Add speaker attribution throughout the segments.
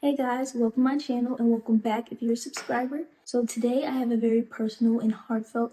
Speaker 1: Hey guys, welcome to my channel and welcome back if you're a subscriber. So today I have a very personal and heartfelt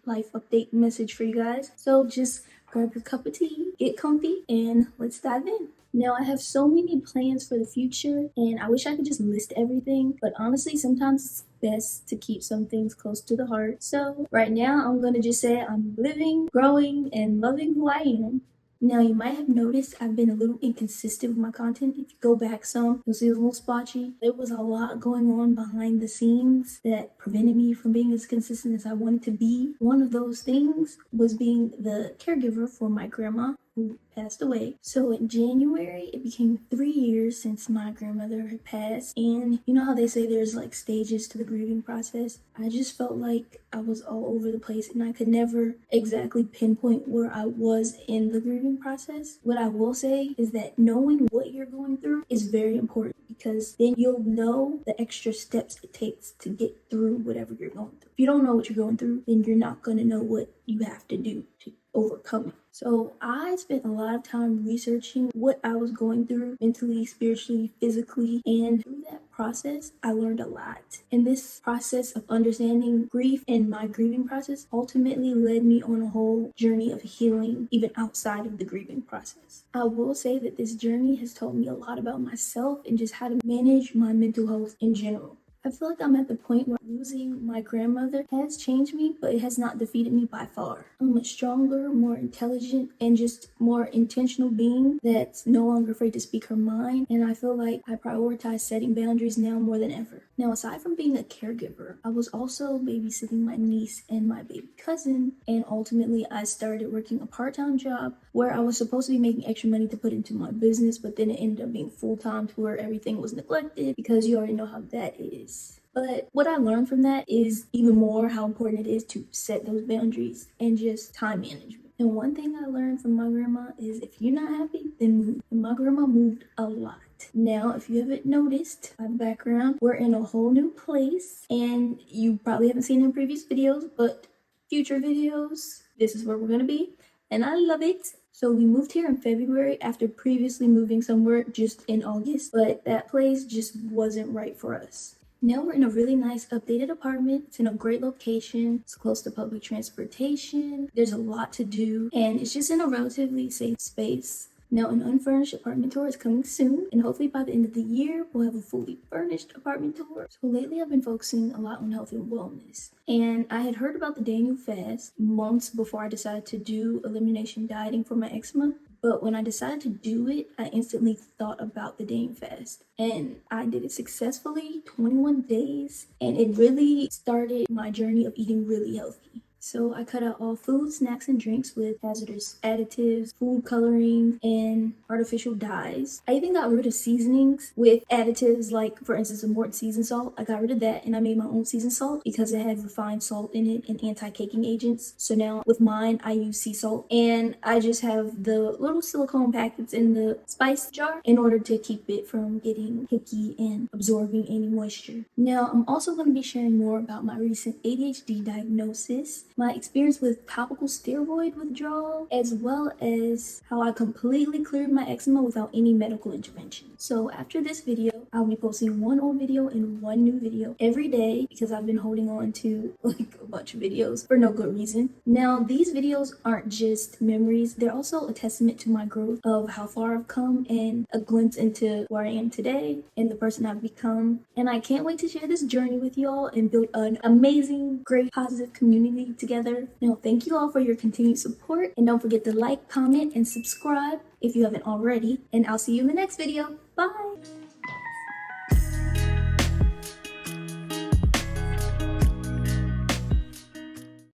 Speaker 1: life update message for you guys. So just grab your cup of tea, get comfy, and let's dive in. Now I have so many plans for the future and I wish I could just list everything, but honestly sometimes it's best to keep some things close to the heart. So right now I'm gonna just say I'm living, growing, and loving who I am. Now, you might have noticed I've been a little inconsistent with my content. If you go back some, you'll see it's a little splotchy. There was a lot going on behind the scenes that prevented me from being as consistent as I wanted to be. One of those things was being the caregiver for my grandma, who passed away. So in January, it became 3 years since my grandmother had passed. And you know how they say there's like stages to the grieving process? I just felt like I was all over the place and I could never exactly pinpoint where I was in the grieving process. What I will say is that knowing what you're going through is very important because then you'll know the extra steps it takes to get through whatever you're going through. If you don't know what you're going through, then you're not going to know what you have to do to overcome it. So I spent a lot of time researching what I was going through mentally, spiritually, physically, and through that process, I learned a lot. And this process of understanding grief and my grieving process ultimately led me on a whole journey of healing, even outside of the grieving process. I will say that this journey has taught me a lot about myself and just how to manage my mental health in general. I feel like I'm at the point where losing my grandmother has changed me, but it has not defeated me by far. I'm a stronger, more intelligent, and just more intentional being that's no longer afraid to speak her mind, and I feel like I prioritize setting boundaries now more than ever. Now, aside from being a caregiver, I was also babysitting my niece and my baby cousin, and ultimately I started working a part-time job where I was supposed to be making extra money to put into my business, but then it ended up being full-time to where everything was neglected because you already know how that is. But what I learned from that is even more how important it is to set those boundaries and just time management. And one thing I learned from my grandma is if you're not happy, then move. And my grandma moved a lot. Now, if you haven't noticed by the background, we're in a whole new place and you probably haven't seen it in previous videos, but future videos, this is where we're gonna be. And I love it. So we moved here in February after previously moving somewhere just in August, but that place just wasn't right for us. Now we're in a really nice updated apartment. It's in a great location. It's close to public transportation. There's a lot to do and it's just in a relatively safe space. Now an unfurnished apartment tour is coming soon and hopefully by the end of the year we'll have a fully furnished apartment tour. So lately I've been focusing a lot on health and wellness. And I had heard about the Daniel fast months before I decided to do elimination dieting for my eczema. But when I decided to do it, I instantly thought about the Daniel fast. And I did it successfully, 21 days. And it really started my journey of eating really healthy. So I cut out all food, snacks, and drinks with hazardous additives, food coloring, and artificial dyes. I even got rid of seasonings with additives like, for instance, a Morton seasoned salt. I got rid of that and I made my own seasoned salt because it had refined salt in it and anti-caking agents. So now with mine, I use sea salt and I just have the little silicone packets in the spice jar in order to keep it from getting picky and absorbing any moisture. Now, I'm also going to be sharing more about my recent ADHD diagnosis, my experience with topical steroid withdrawal, as well as how I completely cleared my eczema without any medical intervention. So after this video, I'll be posting one old video and one new video every day because I've been holding on to like a bunch of videos for no good reason. Now, these videos aren't just memories, they're also a testament to my growth of how far I've come and a glimpse into where I am today and the person I've become. And I can't wait to share this journey with y'all and build an amazing, great, positive community together. Now, thank you all for your continued support and don't forget to like, comment, and subscribe if you haven't already. And I'll see you in the next video. Bye!